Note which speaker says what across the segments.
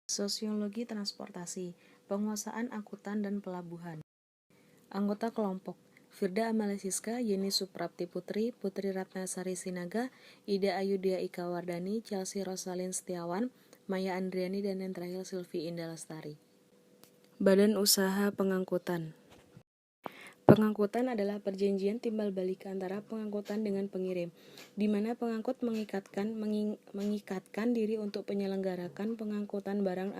Speaker 1: Sosiologi transportasi, penguasaan angkutan dan pelabuhan. Anggota kelompok: Firda Amalia Siska, Yeni Suprapti Putri, Putri Ratnasari Sinaga, Ida Ayudhya Ika Wardani, Chelsea Rosalyn Setiawan, Maya Andriani, dan yang terakhir Sylvie Indah Lestari. Badan Usaha Pengangkutan. Pengangkutan adalah perjanjian timbal balik antara pengangkutan dengan pengirim, di mana pengangkut mengikatkan diri untuk menyelenggarakan pengangkutan barang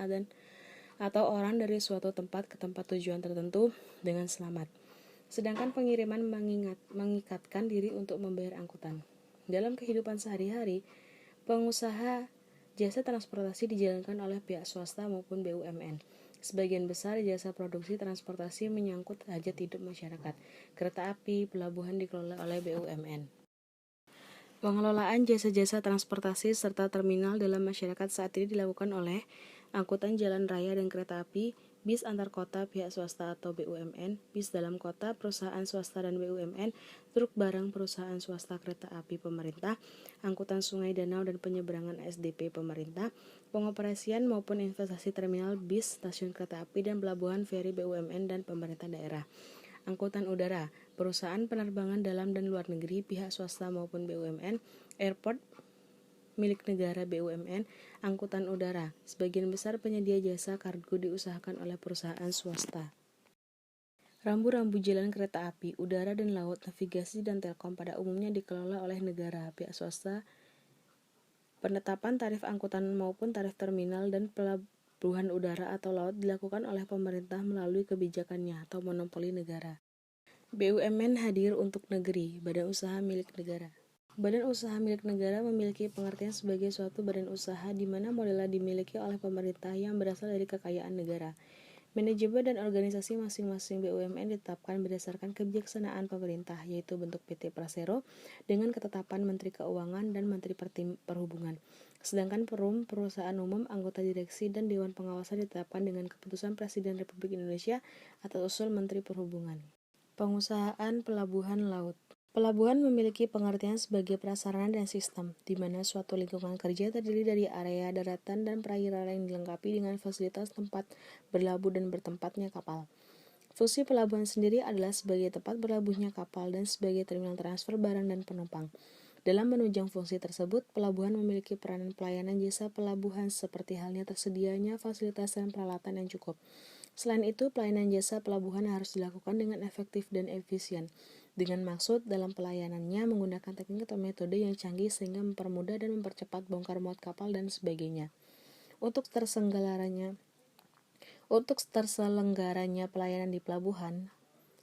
Speaker 1: atau orang dari suatu tempat ke tempat tujuan tertentu dengan selamat. Sedangkan pengiriman mengikatkan diri untuk membayar angkutan. Dalam kehidupan sehari-hari, pengusaha jasa transportasi dijalankan oleh pihak swasta maupun BUMN. Sebagian besar jasa produksi transportasi menyangkut hajat hidup masyarakat. Kereta api, pelabuhan dikelola oleh BUMN. Pengelolaan jasa-jasa transportasi serta terminal dalam masyarakat saat ini dilakukan oleh angkutan jalan raya dan kereta api, bis antar kota pihak swasta atau BUMN, bis dalam kota perusahaan swasta dan BUMN, truk barang perusahaan swasta kereta api pemerintah, angkutan sungai danau dan penyeberangan ASDP pemerintah, pengoperasian maupun investasi terminal bis, stasiun kereta api dan pelabuhan feri BUMN dan pemerintah daerah. Angkutan udara, perusahaan penerbangan dalam dan luar negeri pihak swasta maupun BUMN, airport milik negara BUMN, angkutan udara. Sebagian besar penyedia jasa kargo diusahakan oleh perusahaan swasta. Rambu-rambu jalan kereta api, udara dan laut, navigasi dan telkom pada umumnya dikelola oleh negara, pihak swasta. Penetapan tarif angkutan maupun tarif terminal dan pelabuhan udara atau laut dilakukan oleh pemerintah melalui kebijakannya atau monopoli negara. BUMN hadir untuk negeri, badan usaha milik negara. Badan usaha milik negara memiliki pengertian sebagai suatu badan usaha di mana modalnya dimiliki oleh pemerintah yang berasal dari kekayaan negara. Manajemen dan organisasi masing-masing BUMN ditetapkan berdasarkan kebijaksanaan pemerintah, yaitu bentuk PT Prasero dengan ketetapan Menteri Keuangan dan Menteri Perhubungan. Sedangkan Perum, perusahaan umum, anggota direksi, dan Dewan Pengawasan ditetapkan dengan keputusan Presiden Republik Indonesia atas usul Menteri Perhubungan. Pengusahaan pelabuhan laut. Pelabuhan memiliki pengertian sebagai prasarana dan sistem, di mana suatu lingkungan kerja terdiri dari area daratan dan perairan yang dilengkapi dengan fasilitas tempat berlabuh dan bertempatnya kapal. Fungsi pelabuhan sendiri adalah sebagai tempat berlabuhnya kapal dan sebagai terminal transfer barang dan penumpang. Dalam menunjang fungsi tersebut, pelabuhan memiliki peranan pelayanan jasa pelabuhan seperti halnya tersedianya fasilitas dan peralatan yang cukup. Selain itu, pelayanan jasa pelabuhan harus dilakukan dengan efektif dan efisien, dengan maksud dalam pelayanannya menggunakan teknik atau metode yang canggih sehingga mempermudah dan mempercepat bongkar muat kapal dan sebagainya. Untuk terselenggaranya pelayanan di pelabuhan,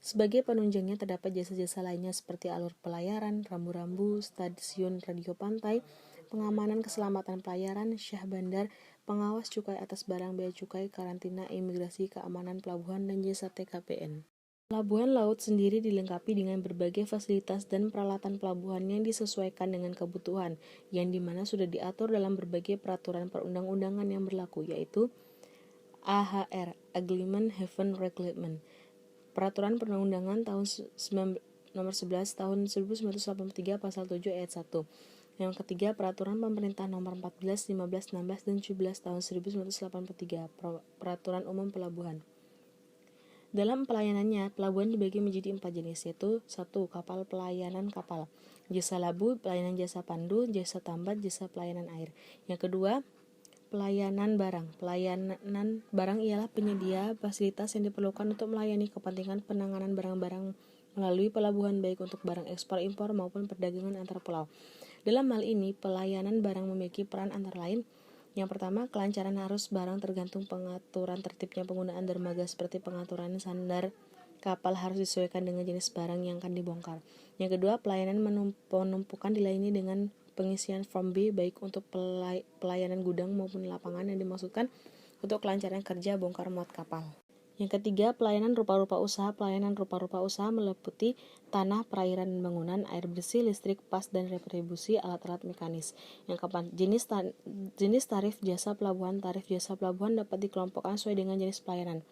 Speaker 1: sebagai penunjangnya terdapat jasa-jasa lainnya seperti alur pelayaran, rambu-rambu, stasiun radio pantai, pengamanan keselamatan pelayaran, syah bandar, pengawas cukai atas barang bea cukai, karantina, imigrasi, keamanan pelabuhan, dan jasa TKPN. Pelabuhan laut sendiri dilengkapi dengan berbagai fasilitas dan peralatan pelabuhan yang disesuaikan dengan kebutuhan, yang dimana sudah diatur dalam berbagai peraturan perundang-undangan yang berlaku, yaitu AHR, Agreement Haven Reglement, Peraturan Perundang-undangan nomor 11 tahun 1983 pasal 7 ayat 1. Yang ketiga, Peraturan Pemerintah nomor 14, 15, 16, dan 17 tahun 1983, Peraturan Umum Pelabuhan. Dalam pelayanannya, pelabuhan dibagi menjadi 4 jenis, yaitu 1. Kapal pelayanan kapal, jasa labu, pelayanan jasa pandu, jasa tambat, jasa pelayanan air. Yang kedua, pelayanan barang. Pelayanan barang ialah penyedia fasilitas yang diperlukan untuk melayani kepentingan penanganan barang-barang melalui pelabuhan baik untuk barang ekspor impor maupun perdagangan antar pulau. Dalam hal ini, pelayanan barang memiliki peran antara lain. Yang pertama, kelancaran arus barang tergantung pengaturan tertibnya penggunaan dermaga seperti pengaturan sandar kapal harus disesuaikan dengan jenis barang yang akan dibongkar. Yang kedua, pelayanan penumpukan dilayani dengan pengisian form B baik untuk pelayanan gudang maupun lapangan yang dimaksudkan untuk kelancaran kerja bongkar muat kapal. Yang ketiga, pelayanan rupa-rupa usaha. Pelayanan rupa-rupa usaha meliputi tanah, perairan dan bangunan, air bersih, listrik, pas dan retribusi alat-alat mekanis. Yang keempat, jenis tarif jasa pelabuhan. Tarif jasa pelabuhan dapat dikelompokkan sesuai dengan jenis pelayanan.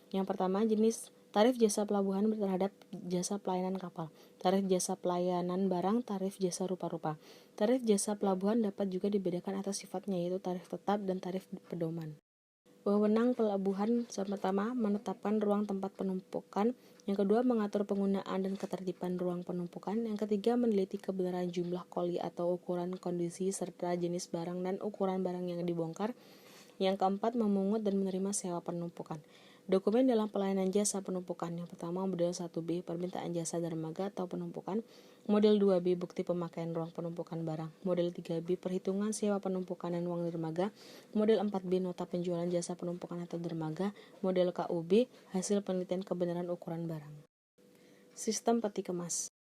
Speaker 1: Yang pertama, jenis tarif jasa pelabuhan terhadap jasa pelayanan kapal, tarif jasa pelayanan barang, tarif jasa rupa-rupa. Tarif jasa pelabuhan dapat juga dibedakan atas sifatnya, yaitu tarif tetap dan tarif pedoman. Wewenang pelabuhan pertama menetapkan ruang tempat penumpukan, yang kedua mengatur penggunaan dan ketertiban ruang penumpukan, yang ketiga meneliti kebenaran jumlah koli atau ukuran kondisi serta jenis barang dan ukuran barang yang dibongkar, yang keempat memungut dan menerima sewa penumpukan. Dokumen dalam pelayanan jasa penumpukan. Yang pertama model 1B permintaan jasa dermaga atau penumpukan, model 2B bukti pemakaian ruang penumpukan barang, model 3B perhitungan sewa penumpukan dan uang dermaga, model 4B nota penjualan jasa penumpukan atau dermaga, model KUB hasil penelitian kebenaran ukuran barang. Sistem peti kemas.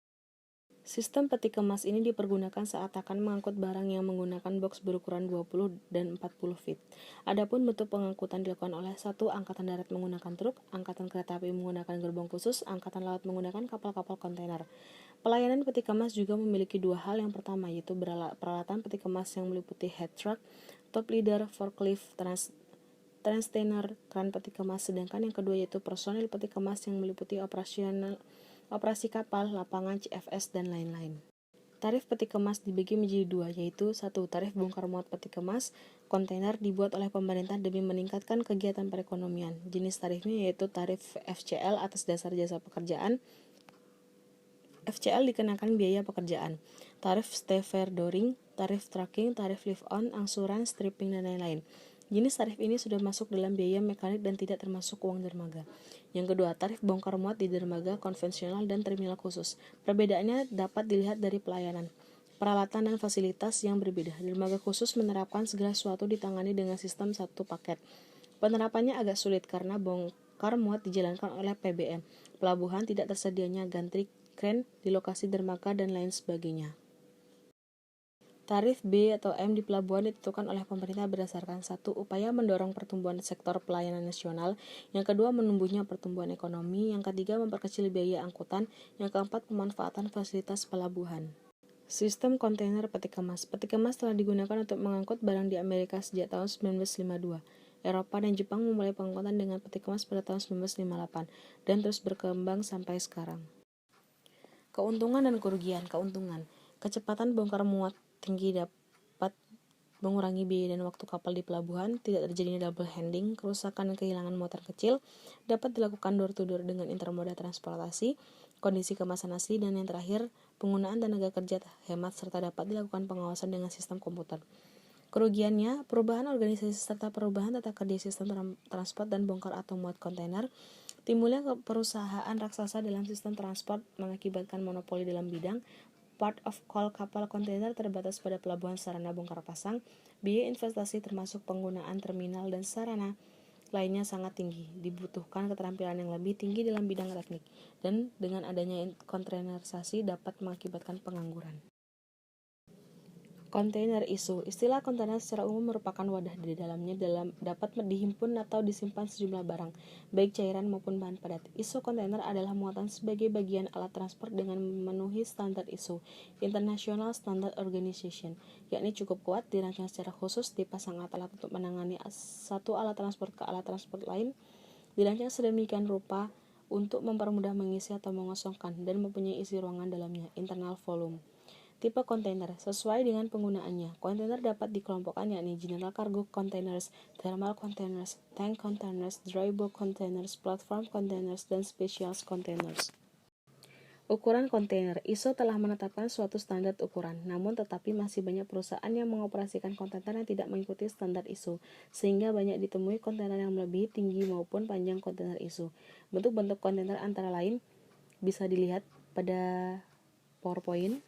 Speaker 1: Sistem peti kemas ini dipergunakan saat akan mengangkut barang yang menggunakan box berukuran 20 dan 40 feet. Adapun bentuk pengangkutan dilakukan oleh satu angkatan darat menggunakan truk, angkatan kereta api menggunakan gerbong khusus, angkatan laut menggunakan kapal-kapal kontainer. Pelayanan peti kemas juga memiliki dua hal. Yang pertama yaitu peralatan peti kemas yang meliputi head truck, top leader, forklift, transtainer, kran peti kemas, sedangkan yang kedua yaitu personil peti kemas yang meliputi operasi kapal, lapangan, CFS, dan lain-lain. Tarif peti kemas dibagi menjadi dua, yaitu 1. Tarif bongkar muat peti kemas kontainer dibuat oleh pemerintah demi meningkatkan kegiatan perekonomian. Jenis tarifnya yaitu tarif FCL atas dasar jasa pekerjaan. FCL dikenakan biaya pekerjaan, tarif stevedoring, tarif tracking, tarif lift-on, angsuran, stripping, dan lain-lain. Jenis tarif ini sudah masuk dalam biaya mekanik dan tidak termasuk uang dermaga. Yang kedua, tarif bongkar muat di dermaga konvensional dan terminal khusus. Perbedaannya dapat dilihat dari pelayanan, peralatan, dan fasilitas yang berbeda. Dermaga khusus menerapkan segala sesuatu ditangani dengan sistem satu paket. Penerapannya agak sulit karena bongkar muat dijalankan oleh PBM. Pelabuhan tidak tersedianya gantry kren di lokasi dermaga dan lain sebagainya. Tarif B atau M di pelabuhan ditentukan oleh pemerintah berdasarkan 1. Upaya mendorong pertumbuhan sektor pelayanan nasional, yang kedua menumbuhnya pertumbuhan ekonomi, yang ketiga memperkecil biaya angkutan, yang keempat pemanfaatan fasilitas pelabuhan. Sistem kontainer peti kemas. Peti kemas telah digunakan untuk mengangkut barang di Amerika sejak tahun 1952. Eropa dan Jepang memulai pengangkutan dengan peti kemas pada tahun 1958 dan terus berkembang sampai sekarang. Keuntungan dan kerugian. Keuntungan: kecepatan bongkar muat tinggi dapat mengurangi biaya dan waktu kapal di pelabuhan, tidak terjadinya double handling, kerusakan dan kehilangan muatan kecil, dapat dilakukan door to door dengan intermoda transportasi, kondisi kemasan asli, dan yang terakhir, penggunaan tenaga kerja hemat serta dapat dilakukan pengawasan dengan sistem komputer. Kerugiannya, perubahan organisasi serta perubahan tata kerja sistem transport dan bongkar atau muat kontainer. Timbulnya perusahaan raksasa dalam sistem transport mengakibatkan monopoli dalam bidang. Part of call kapal kontainer terbatas pada pelabuhan sarana bongkar pasang. Biaya investasi termasuk penggunaan terminal dan sarana lainnya sangat tinggi. Dibutuhkan keterampilan yang lebih tinggi dalam bidang teknik. Dan dengan adanya kontainerisasi dapat mengakibatkan pengangguran. Kontainer isu. Istilah kontainer secara umum merupakan wadah di dalamnya dapat dihimpun atau disimpan sejumlah barang, baik cairan maupun bahan padat. Isu kontainer adalah muatan sebagai bagian alat transport dengan memenuhi standar ISO, International Standard Organization, yakni cukup kuat, dirancang secara khusus, dipasang alat-alat untuk menangani satu alat transport ke alat transport lain, dirancang sedemikian rupa untuk mempermudah mengisi atau mengosongkan, dan mempunyai isi ruangan dalamnya, internal volume. Tipe kontainer sesuai dengan penggunaannya. Kontainer dapat dikelompokkan yakni general cargo containers, thermal containers, tank containers, dry bulk containers, platform containers, dan special containers. Ukuran kontainer. ISO telah menetapkan suatu standar ukuran, namun tetapi masih banyak perusahaan yang mengoperasikan kontainer yang tidak mengikuti standar ISO, sehingga banyak ditemui kontainer yang melebihi tinggi maupun panjang kontainer ISO. Bentuk-bentuk kontainer antara lain bisa dilihat pada PowerPoint.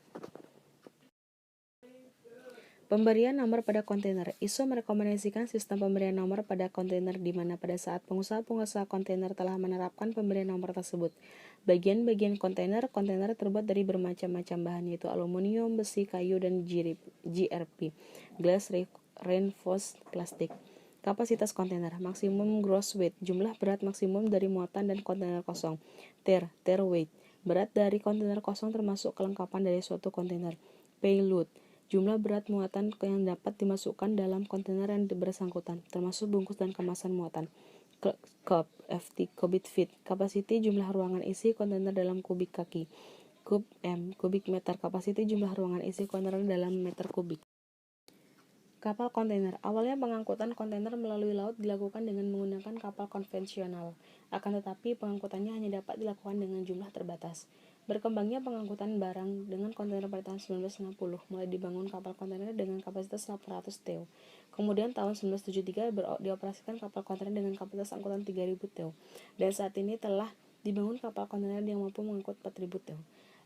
Speaker 1: Pemberian nomor pada kontainer. ISO merekomendasikan sistem pemberian nomor pada kontainer di mana pada saat pengusaha-pengusaha kontainer telah menerapkan pemberian nomor tersebut. Bagian-bagian kontainer terbuat dari bermacam-macam bahan yaitu aluminium, besi, kayu, dan GRP, glass reinforced plastic. Kapasitas kontainer, maksimum gross weight, jumlah berat maksimum dari muatan dan kontainer kosong. Tear weight, berat dari kontainer kosong termasuk kelengkapan dari suatu kontainer. Payload, jumlah berat muatan yang dapat dimasukkan dalam kontainer yang bersangkutan, termasuk bungkus dan kemasan muatan. Cup, FT, cubic feet, capacity jumlah ruangan isi kontainer dalam kubik kaki. Cube M, kubik meter, capacity jumlah ruangan isi kontainer dalam meter kubik. Kapal kontainer. Awalnya pengangkutan kontainer melalui laut dilakukan dengan menggunakan kapal konvensional. Akan tetapi pengangkutannya hanya dapat dilakukan dengan jumlah terbatas. Berkembangnya pengangkutan barang dengan kontainer pada tahun 1960, mulai dibangun kapal kontainer dengan kapasitas 800 TEU. Kemudian tahun 1973 dioperasikan kapal kontainer dengan kapasitas angkutan 3000 TEU. Dan saat ini telah dibangun kapal kontainer yang mampu mengangkut 4000 TEU.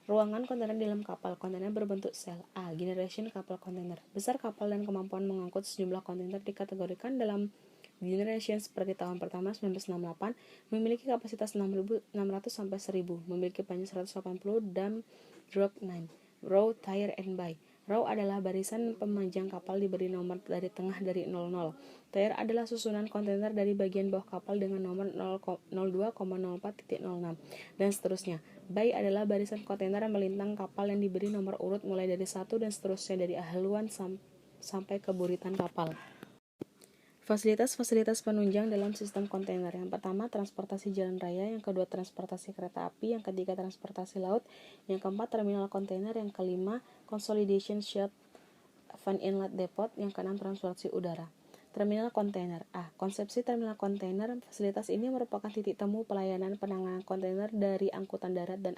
Speaker 1: Ruangan kontainer di dalam kapal kontainer berbentuk sel. A. Generation kapal kontainer. Besar kapal dan kemampuan mengangkut sejumlah kontainer dikategorikan dalam generation seperti tahun pertama 1968 memiliki kapasitas 6.600 sampai 1.000, memiliki panjang 180 dan drop 9. Row, tire, and by. Row adalah barisan pemanjang kapal diberi nomor dari tengah dari 00. Tire adalah susunan kontainer dari bagian bawah kapal dengan nomor 02,04.06 dan seterusnya. Bay adalah barisan kontainer melintang kapal yang diberi nomor urut mulai dari 1 dan seterusnya dari haluan sampai ke buritan kapal. Fasilitas-fasilitas penunjang dalam sistem kontainer. Yang pertama, transportasi jalan raya. Yang kedua, transportasi kereta api. Yang ketiga, transportasi laut. Yang keempat, terminal kontainer. Yang kelima, consolidation ship van inlet depot. Yang keenam, transportasi udara. Terminal kontainer. A. Konsepsi terminal kontainer. Fasilitas ini merupakan titik temu pelayanan penanganan kontainer dari angkutan darat dan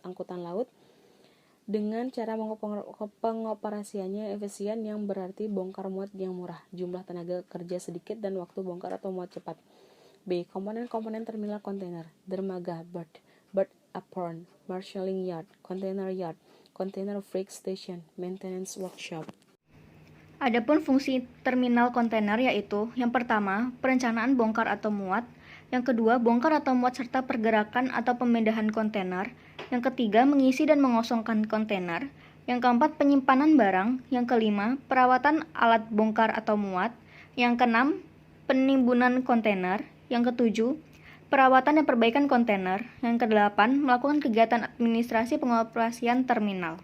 Speaker 1: angkutan laut dengan cara pengoperasiannya efisien yang berarti bongkar muat yang murah, jumlah tenaga kerja sedikit dan waktu bongkar atau muat cepat. B. Komponen-komponen terminal kontainer. Dermaga, berth apron, marshalling yard, container freight station, maintenance workshop.
Speaker 2: Adapun fungsi terminal kontainer yaitu yang pertama, perencanaan bongkar atau muat, yang kedua, bongkar atau muat serta pergerakan atau pemindahan kontainer, yang ketiga, mengisi dan mengosongkan kontainer, yang keempat, penyimpanan barang, yang kelima, perawatan alat bongkar atau muat, yang keenam, penimbunan kontainer, yang ketujuh, perawatan dan perbaikan kontainer, yang kedelapan, melakukan kegiatan administrasi pengoperasian terminal.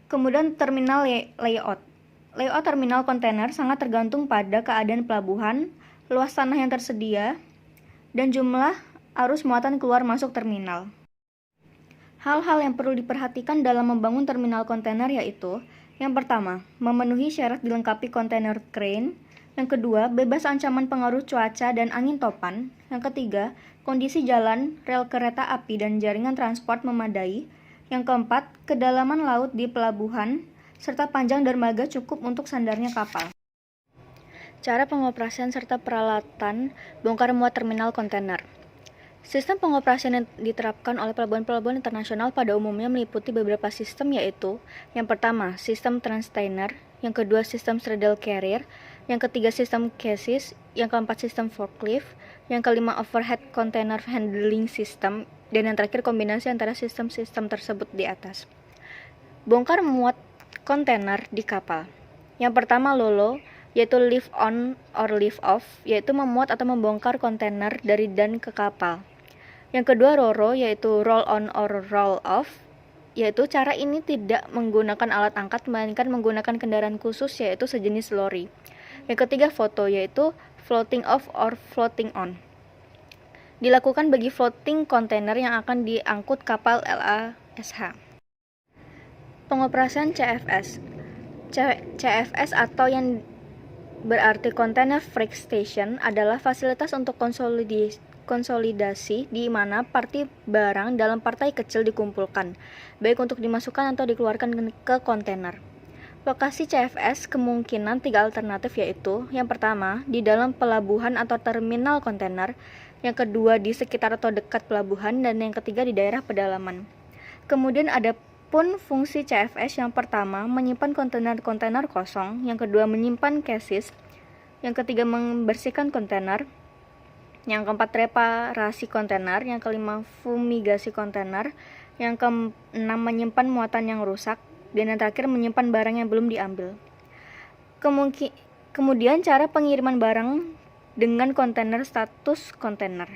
Speaker 2: Kemudian terminal layout. Layout terminal kontainer sangat tergantung pada keadaan pelabuhan, luas tanah yang tersedia, dan jumlah arus muatan keluar masuk terminal. Hal-hal yang perlu diperhatikan dalam membangun terminal kontainer yaitu: yang pertama, memenuhi syarat dilengkapi kontainer crane. Yang kedua, bebas ancaman pengaruh cuaca dan angin topan. Yang ketiga, kondisi jalan, rel kereta api dan jaringan transport memadai. Yang keempat, kedalaman laut di pelabuhan, serta panjang dermaga cukup untuk sandarnya kapal. Cara pengoperasian serta peralatan bongkar muat terminal kontainer. Sistem pengoperasian yang diterapkan oleh pelabuhan-pelabuhan internasional pada umumnya meliputi beberapa sistem yaitu: yang pertama, sistem transtainer, yang kedua, sistem straddle carrier, yang ketiga, sistem chassis, yang keempat, sistem forklift, yang kelima, overhead container handling system, dan yang terakhir, kombinasi antara sistem-sistem tersebut di atas. Bongkar muat kontainer di kapal. Yang pertama, LOLO, yaitu lift on or lift off, yaitu memuat atau membongkar kontainer dari dan ke kapal. Yang kedua, RORO, yaitu roll on or roll off, yaitu cara ini tidak menggunakan alat angkat melainkan menggunakan kendaraan khusus yaitu sejenis lori. Yang ketiga, FOTO, yaitu floating off or floating on. Dilakukan bagi floating kontainer yang akan diangkut kapal LASH. Pengoperasian CFS. CFS atau yang berarti Container Freight Station adalah fasilitas untuk konsolidasi di mana parti barang dalam partai kecil dikumpulkan, baik untuk dimasukkan atau dikeluarkan ke kontainer. Lokasi CFS kemungkinan 3 alternatif yaitu: yang pertama, di dalam pelabuhan atau terminal kontainer, yang kedua, di sekitar atau dekat pelabuhan, dan yang ketiga, di daerah pedalaman. Kemudian ada pun fungsi CFS. Yang pertama, menyimpan kontainer-kontainer kosong, yang kedua, menyimpan chassis, yang ketiga, membersihkan kontainer, yang keempat, reparasi kontainer, yang kelima, fumigasi kontainer, yang keenam, menyimpan muatan yang rusak, dan yang terakhir, menyimpan barang yang belum diambil. Kemudian cara pengiriman barang dengan kontainer status kontainer,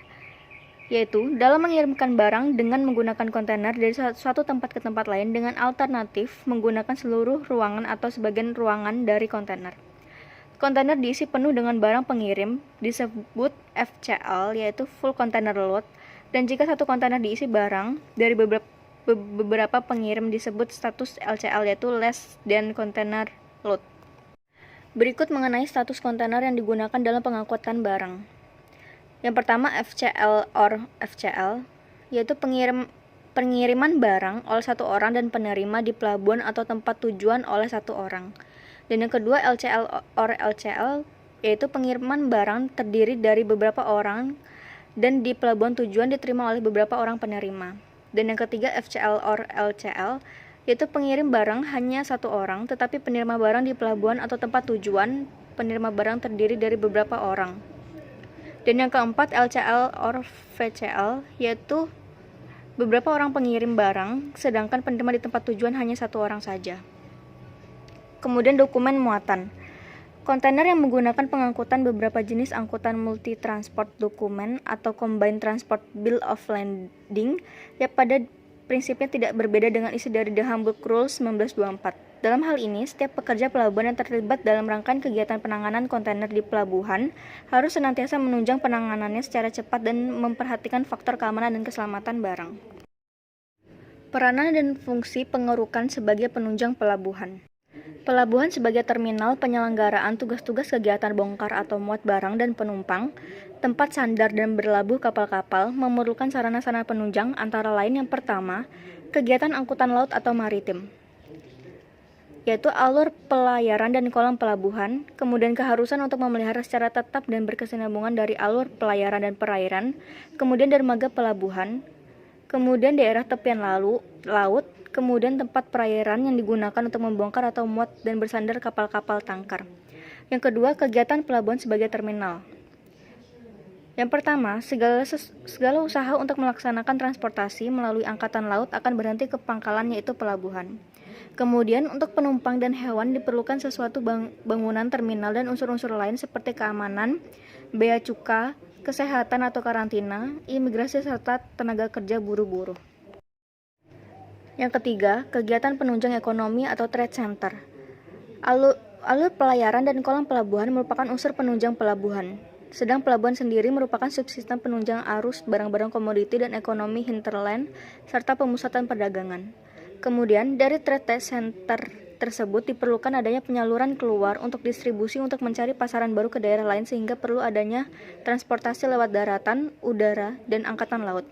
Speaker 2: yaitu dalam mengirimkan barang dengan menggunakan kontainer dari suatu tempat ke tempat lain dengan alternatif menggunakan seluruh ruangan atau sebagian ruangan dari kontainer. Kontainer diisi penuh dengan barang pengirim disebut FCL, yaitu full container load, dan jika satu kontainer diisi barang dari beberapa pengirim disebut status LCL, yaitu less than container load. Berikut mengenai status kontainer yang digunakan dalam pengangkutan barang. Yang pertama FCL or FCL, yaitu pengiriman barang oleh satu orang dan penerima di pelabuhan atau tempat tujuan oleh satu orang. Dan yang kedua LCL or LCL, yaitu pengiriman barang terdiri dari beberapa orang dan di pelabuhan tujuan diterima oleh beberapa orang penerima. Dan yang ketiga FCL or LCL, yaitu pengirim barang hanya satu orang, tetapi penerima barang di pelabuhan atau tempat tujuan, penerima barang terdiri dari beberapa orang. Dan yang keempat LCL or VCL, yaitu beberapa orang pengirim barang, sedangkan penerima di tempat tujuan hanya satu orang saja. Kemudian dokumen muatan. Kontainer yang menggunakan pengangkutan beberapa jenis angkutan multi-transport dokumen atau Combined Transport Bill of Lading yang pada prinsipnya tidak berbeda dengan isi dari The Hamburg Rules 1924. Dalam hal ini, setiap pekerja pelabuhan yang terlibat dalam rangkaian kegiatan penanganan kontainer di pelabuhan harus senantiasa menunjang penanganannya secara cepat dan memperhatikan faktor keamanan dan keselamatan barang. Peranan dan fungsi pengerukan sebagai penunjang pelabuhan. Pelabuhan sebagai terminal penyelenggaraan tugas-tugas kegiatan bongkar atau muat barang dan penumpang, tempat sandar dan berlabuh kapal-kapal memerlukan sarana-sarana penunjang antara lain yang pertama, kegiatan angkutan laut atau maritim, yaitu alur pelayaran dan kolam pelabuhan, kemudian keharusan untuk memelihara secara tetap dan berkesinambungan dari alur pelayaran dan perairan, kemudian dermaga pelabuhan, kemudian daerah tepian laut, kemudian tempat perairan yang digunakan untuk membongkar atau muat dan bersandar kapal-kapal tangkar. Yang kedua, kegiatan pelabuhan sebagai terminal. Yang pertama, segala usaha untuk melaksanakan transportasi melalui angkatan laut akan berhenti ke pangkalan yaitu pelabuhan. Kemudian, untuk penumpang dan hewan diperlukan sesuatu bangunan terminal dan unsur-unsur lain seperti keamanan, bea cukai, kesehatan atau karantina, imigrasi serta tenaga kerja buru-buru. Yang ketiga, kegiatan penunjang ekonomi atau trade center. Alur pelayaran dan kolam pelabuhan merupakan unsur penunjang pelabuhan, sedang pelabuhan sendiri merupakan subsistem penunjang arus barang-barang komoditi dan ekonomi hinterland serta pemusatan perdagangan. Kemudian, dari trade center tersebut diperlukan adanya penyaluran keluar untuk distribusi untuk mencari pasaran baru ke daerah lain sehingga perlu adanya transportasi lewat daratan, udara, dan angkatan laut.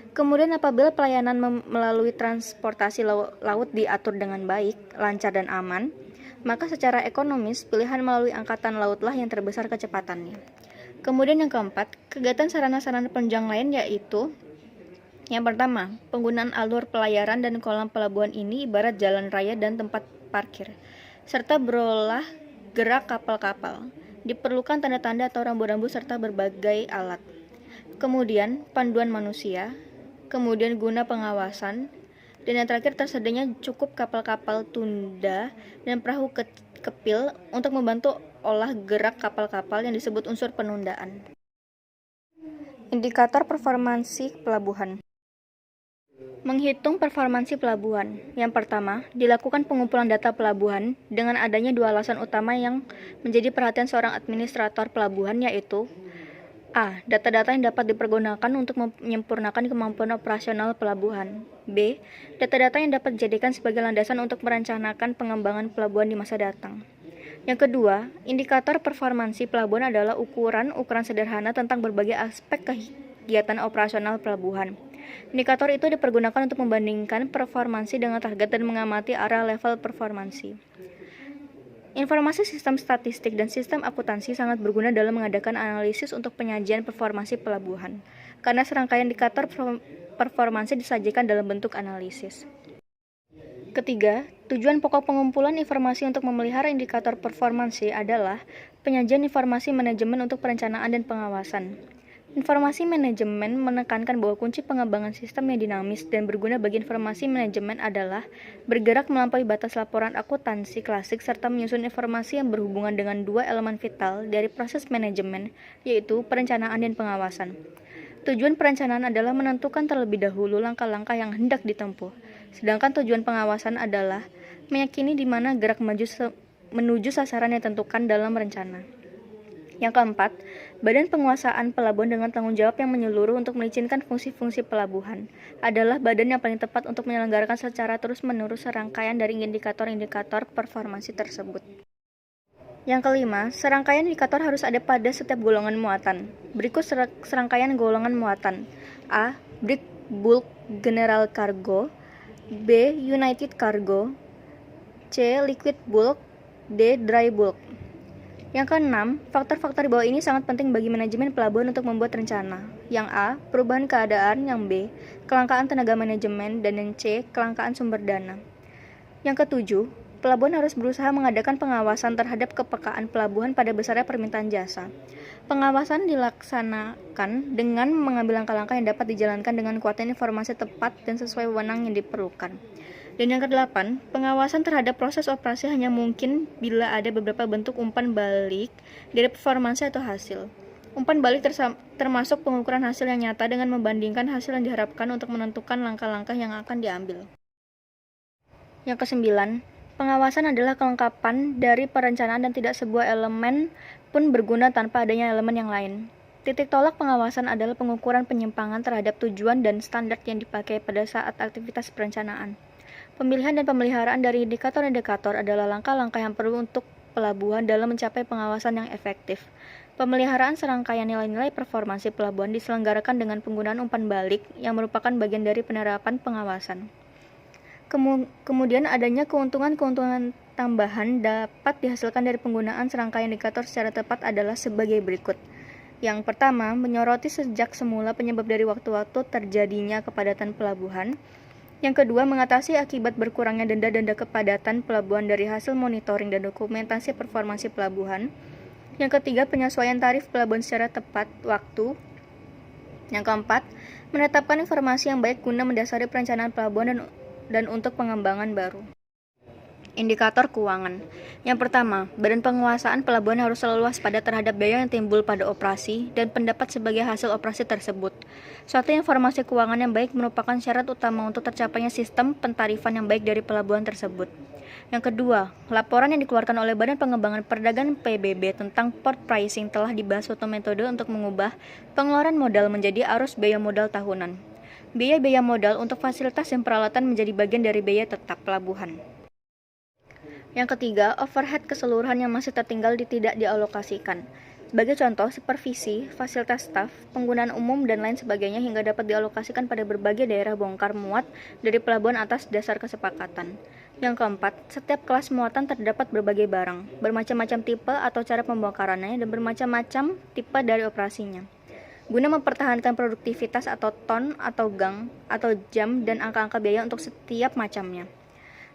Speaker 2: Kemudian apabila pelayanan melalui transportasi laut diatur dengan baik, lancar dan aman, maka secara ekonomis pilihan melalui angkatan lautlah yang terbesar kecepatannya. Kemudian yang keempat, kegiatan sarana-sarana penunjang lain yaitu yang pertama, penggunaan alur pelayaran dan kolam pelabuhan ini ibarat jalan raya dan tempat parkir, serta berolah gerak kapal-kapal. Diperlukan tanda-tanda atau rambu-rambu serta berbagai alat. Kemudian panduan manusia, kemudian guna pengawasan, dan yang terakhir tersedianya cukup kapal-kapal tunda dan perahu kepil untuk membantu olah gerak kapal-kapal yang disebut unsur penundaan. Indikator performansi pelabuhan. Menghitung performansi pelabuhan. Yang pertama, dilakukan pengumpulan data pelabuhan dengan adanya dua alasan utama yang menjadi perhatian seorang administrator pelabuhan, yaitu A. Data-data yang dapat dipergunakan untuk menyempurnakan kemampuan operasional pelabuhan. B. Data-data yang dapat dijadikan sebagai landasan untuk merencanakan pengembangan pelabuhan di masa datang. Yang kedua, indikator performansi pelabuhan adalah ukuran sederhana tentang berbagai aspek kegiatan operasional pelabuhan. Indikator itu dipergunakan untuk membandingkan performansi dengan target dan mengamati arah level performansi. Informasi sistem statistik dan sistem akuntansi sangat berguna dalam mengadakan analisis untuk penyajian performansi pelabuhan, karena serangkaian indikator performansi disajikan dalam bentuk analisis. Ketiga, tujuan pokok pengumpulan informasi untuk memelihara indikator performansi adalah penyajian informasi manajemen untuk perencanaan dan pengawasan. Informasi manajemen menekankan bahwa kunci pengembangan sistem yang dinamis dan berguna bagi informasi manajemen adalah bergerak melampaui batas laporan akuntansi klasik serta menyusun informasi yang berhubungan dengan dua elemen vital dari proses manajemen, yaitu perencanaan dan pengawasan. Tujuan perencanaan adalah menentukan terlebih dahulu langkah-langkah yang hendak ditempuh, sedangkan tujuan pengawasan adalah meyakini di mana gerak menuju sasaran yang ditentukan dalam rencana. Yang keempat, Badan Penguasaan Pelabuhan dengan tanggung jawab yang menyeluruh untuk melicinkan fungsi-fungsi pelabuhan adalah badan yang paling tepat untuk menyelenggarakan secara terus-menerus serangkaian dari indikator-indikator performansi tersebut. Yang kelima, serangkaian indikator harus ada pada setiap golongan muatan. Berikut serangkaian golongan muatan. A. Break Bulk General Cargo. B. United Cargo. C. Liquid Bulk. D. Dry Bulk. Yang keenam, faktor-faktor di bawah ini sangat penting bagi manajemen pelabuhan untuk membuat rencana. Yang A. Perubahan keadaan. Yang B. Kelangkaan tenaga manajemen. Dan yang C. Kelangkaan sumber dana. Yang ketujuh, pelabuhan harus berusaha mengadakan pengawasan terhadap kepekaan pelabuhan pada besarnya permintaan jasa. Pengawasan dilaksanakan dengan mengambil langkah-langkah yang dapat dijalankan dengan kuatnya informasi tepat dan sesuai wewenang yang diperlukan. Dan yang kedelapan, pengawasan terhadap proses operasi hanya mungkin bila ada beberapa bentuk umpan balik dari performansi atau hasil. Umpan balik termasuk pengukuran hasil yang nyata dengan membandingkan hasil yang diharapkan untuk menentukan langkah-langkah yang akan diambil. Yang kesembilan, pengawasan adalah kelengkapan dari perencanaan dan tidak sebuah elemen pun berguna tanpa adanya elemen yang lain. Titik tolak pengawasan adalah pengukuran penyimpangan terhadap tujuan dan standar yang dipakai pada saat aktivitas perencanaan. Pemilihan dan pemeliharaan dari indikator-indikator adalah langkah-langkah yang perlu untuk pelabuhan dalam mencapai pengawasan yang efektif. Pemeliharaan serangkaian nilai-nilai performansi pelabuhan diselenggarakan dengan penggunaan umpan balik yang merupakan bagian dari penerapan pengawasan. Kemudian adanya keuntungan-keuntungan tambahan dapat dihasilkan dari penggunaan serangkaian indikator secara tepat adalah sebagai berikut. Yang pertama, menyoroti sejak semula penyebab dari waktu-waktu terjadinya kepadatan pelabuhan. Yang kedua, mengatasi akibat berkurangnya denda-denda kepadatan pelabuhan dari hasil monitoring dan dokumentasi performansi pelabuhan. Yang ketiga, penyesuaian tarif pelabuhan secara tepat waktu. Yang keempat, menetapkan informasi yang baik guna mendasari perencanaan pelabuhan dan untuk pengembangan baru. Indikator keuangan. Yang pertama, badan penguasaan pelabuhan harus selalu waspada terhadap biaya yang timbul pada operasi dan pendapat sebagai hasil operasi tersebut. Suatu informasi keuangan yang baik merupakan syarat utama untuk tercapainya sistem pentarifan yang baik dari pelabuhan tersebut. Yang kedua, laporan yang dikeluarkan oleh Badan Pengembangan Perdagangan PBB tentang port pricing telah dibahas suatu metode untuk mengubah pengeluaran modal menjadi arus biaya modal tahunan. Biaya-biaya modal untuk fasilitas dan peralatan menjadi bagian dari biaya tetap pelabuhan. Yang ketiga, overhead keseluruhan yang masih tertinggal tidak dialokasikan. Sebagai contoh, supervisi, fasilitas staf, penggunaan umum, dan lain sebagainya hingga dapat dialokasikan pada berbagai daerah bongkar muat dari pelabuhan atas dasar kesepakatan. Yang keempat, setiap kelas muatan terdapat berbagai barang, bermacam-macam tipe atau cara pembongkarannya, dan bermacam-macam tipe dari operasinya. Guna mempertahankan produktivitas atau ton atau gang atau jam dan angka-angka biaya untuk setiap macamnya.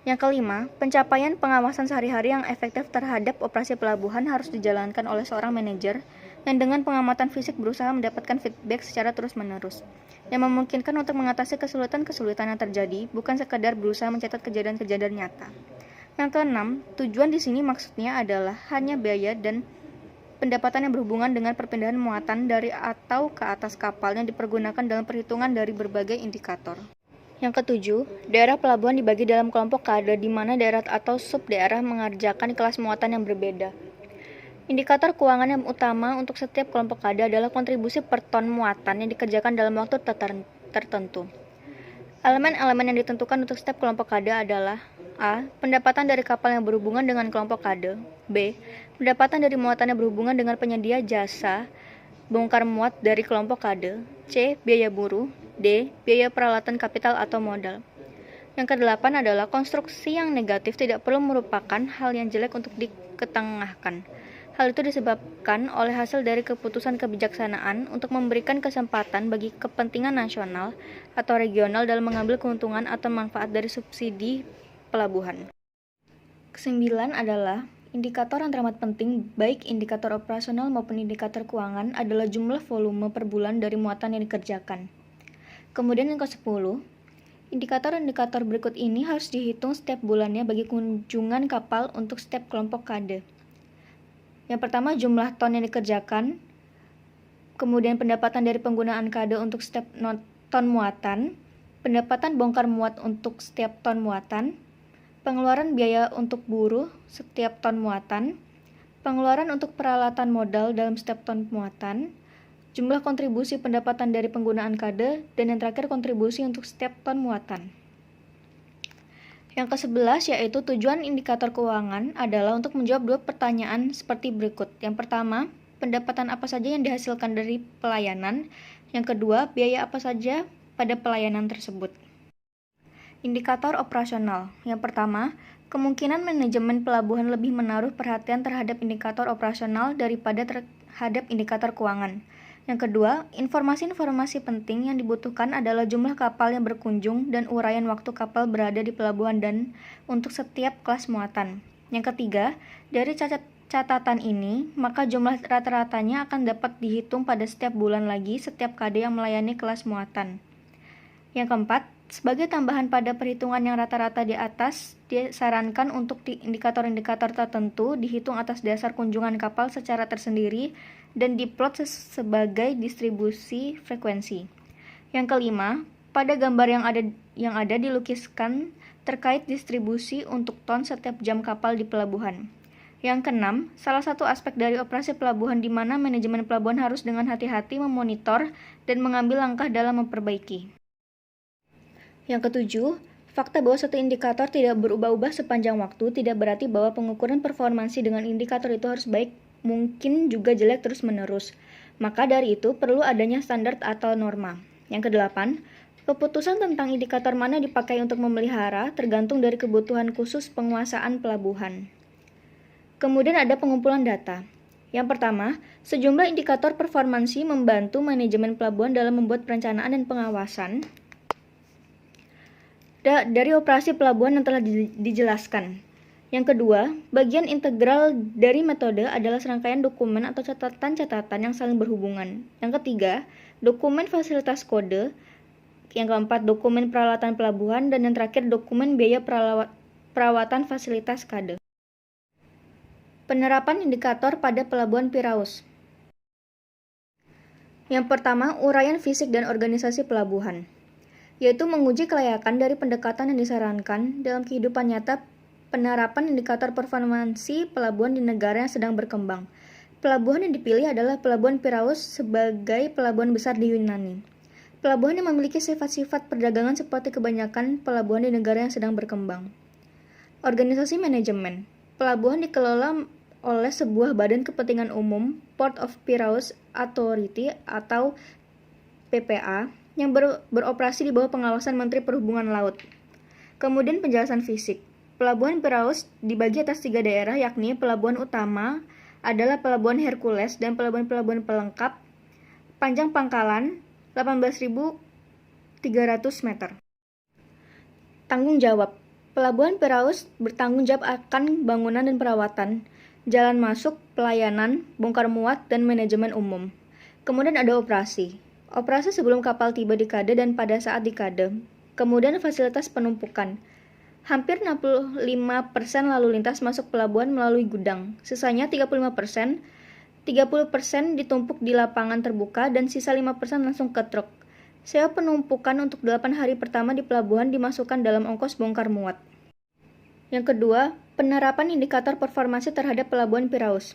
Speaker 2: Yang kelima, pencapaian pengawasan sehari-hari yang efektif terhadap operasi pelabuhan harus dijalankan oleh seorang manajer yang dengan pengamatan fisik berusaha mendapatkan feedback secara terus-menerus, yang memungkinkan untuk mengatasi kesulitan-kesulitan yang terjadi, bukan sekadar berusaha mencatat kejadian-kejadian nyata. Yang keenam, tujuan di sini maksudnya adalah hanya biaya dan pendapatan yang berhubungan dengan perpindahan muatan dari atau ke atas kapal yang dipergunakan dalam perhitungan dari berbagai indikator. Yang ketujuh, daerah pelabuhan dibagi dalam kelompok kade di mana daerah atau sub-daerah mengerjakan kelas muatan yang berbeda. Indikator keuangan yang utama untuk setiap kelompok kade adalah kontribusi per ton muatan yang dikerjakan dalam waktu tertentu. Elemen-elemen yang ditentukan untuk setiap kelompok kade adalah A. Pendapatan dari kapal yang berhubungan dengan kelompok kade. B. Pendapatan dari muatan yang berhubungan dengan penyedia jasa bongkar muat dari kelompok kade. C. Biaya buruh. D. Biaya peralatan kapital atau modal. Yang kedelapan adalah konstruksi yang negatif tidak perlu merupakan hal yang jelek untuk diketengahkan. Hal itu disebabkan oleh hasil dari keputusan kebijaksanaan untuk memberikan kesempatan bagi kepentingan nasional atau regional dalam mengambil keuntungan atau manfaat dari subsidi pelabuhan. Kesembilan adalah indikator yang teramat penting, baik indikator operasional maupun indikator keuangan, adalah jumlah volume per bulan dari muatan yang dikerjakan. Kemudian yang ke-10, indikator-indikator berikut ini harus dihitung setiap bulannya bagi kunjungan kapal untuk setiap kelompok kade. Yang pertama, jumlah ton yang dikerjakan, kemudian pendapatan dari penggunaan kade untuk setiap ton muatan, pendapatan bongkar muat untuk setiap ton muatan, pengeluaran biaya untuk buruh setiap ton muatan, pengeluaran untuk peralatan modal dalam setiap ton muatan, jumlah kontribusi pendapatan dari penggunaan kade, dan yang terakhir kontribusi untuk setiap ton muatan. Yang ke-11 yaitu tujuan indikator keuangan adalah untuk menjawab dua pertanyaan seperti berikut. Yang pertama, pendapatan apa saja yang dihasilkan dari pelayanan. Yang kedua, biaya apa saja pada pelayanan tersebut. Indikator operasional. Yang pertama, kemungkinan manajemen pelabuhan lebih menaruh perhatian terhadap indikator operasional daripada terhadap indikator keuangan. Yang kedua, informasi-informasi penting yang dibutuhkan adalah jumlah kapal yang berkunjung dan uraian waktu kapal berada di pelabuhan dan untuk setiap kelas muatan. Yang ketiga, dari catatan ini, maka jumlah rata-ratanya akan dapat dihitung pada setiap bulan lagi setiap KD yang melayani kelas muatan. Yang keempat, sebagai tambahan pada perhitungan yang rata-rata di atas, disarankan untuk indikator-indikator tertentu dihitung atas dasar kunjungan kapal secara tersendiri dan diplot sebagai distribusi frekuensi. Yang kelima, pada gambar yang ada dilukiskan terkait distribusi untuk ton setiap jam kapal di pelabuhan. Yang keenam, salah satu aspek dari operasi pelabuhan di mana manajemen pelabuhan harus dengan hati-hati memonitor dan mengambil langkah dalam memperbaiki. Yang ketujuh, fakta bahwa satu indikator tidak berubah-ubah sepanjang waktu tidak berarti bahwa pengukuran performansi dengan indikator itu harus baik, mungkin juga jelek terus-menerus. Maka dari itu perlu adanya standar atau norma. Yang kedelapan, keputusan tentang indikator mana dipakai untuk memelihara tergantung dari kebutuhan khusus penguasaan pelabuhan. Kemudian ada pengumpulan data. Yang pertama, sejumlah indikator performansi membantu manajemen pelabuhan dalam membuat perencanaan dan pengawasan dari operasi pelabuhan yang telah dijelaskan. Yang kedua, bagian integral dari metode adalah serangkaian dokumen atau catatan-catatan yang saling berhubungan. Yang ketiga, dokumen fasilitas kode. Yang keempat, dokumen peralatan pelabuhan. Dan yang terakhir, dokumen biaya perawatan fasilitas kade. Penerapan indikator pada pelabuhan Piraeus. Yang pertama, uraian fisik dan organisasi pelabuhan, yaitu menguji kelayakan dari pendekatan yang disarankan dalam kehidupan nyata. Penerapan indikator performansi pelabuhan di negara yang sedang berkembang. Pelabuhan yang dipilih adalah Pelabuhan Piraeus sebagai pelabuhan besar di Yunani. Pelabuhan yang memiliki sifat-sifat perdagangan seperti kebanyakan pelabuhan di negara yang sedang berkembang. Organisasi manajemen. Pelabuhan dikelola oleh sebuah badan kepentingan umum, Port of Piraeus Authority atau PPA, yang beroperasi di bawah pengawasan Menteri Perhubungan Laut. Kemudian penjelasan fisik. Pelabuhan Piraeus dibagi atas 3 daerah, yakni pelabuhan utama adalah Pelabuhan Hercules dan pelabuhan-pelabuhan pelengkap. Panjang pangkalan 18.300 meter. Tanggung jawab. Pelabuhan Piraeus bertanggung jawab akan bangunan dan perawatan, jalan masuk, pelayanan, bongkar muat, dan manajemen umum. Kemudian ada operasi. Operasi sebelum kapal tiba di kade dan pada saat di kade. Kemudian fasilitas penumpukan. Hampir 65% lalu lintas masuk pelabuhan melalui gudang. Sisanya 35%. 30% ditumpuk di lapangan terbuka dan sisa 5% langsung ke truk. Sewa penumpukan untuk 8 hari pertama di pelabuhan dimasukkan dalam ongkos bongkar muat. Yang kedua, penerapan indikator performansi terhadap Pelabuhan Piraeus.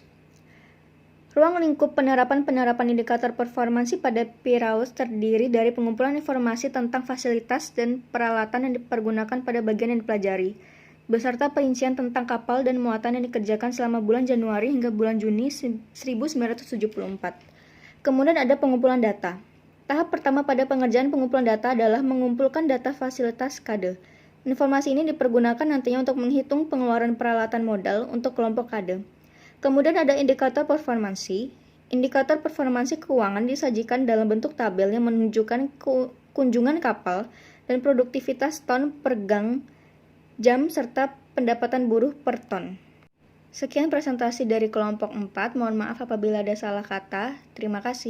Speaker 2: Ruang lingkup penerapan indikator performansi pada Piraeus terdiri dari pengumpulan informasi tentang fasilitas dan peralatan yang dipergunakan pada bagian yang dipelajari, beserta perincian tentang kapal dan muatan yang dikerjakan selama bulan Januari hingga bulan Juni 1974. Kemudian ada pengumpulan data. Tahap pertama pada pengerjaan pengumpulan data adalah mengumpulkan data fasilitas kade. Informasi ini dipergunakan nantinya untuk menghitung pengeluaran peralatan modal untuk kelompok kade. Kemudian ada indikator performansi. Indikator performansi keuangan disajikan dalam bentuk tabel yang menunjukkan kunjungan kapal dan produktivitas ton per gang jam serta pendapatan buruh per ton. Sekian presentasi dari kelompok 4. Mohon maaf apabila ada salah kata. Terima kasih.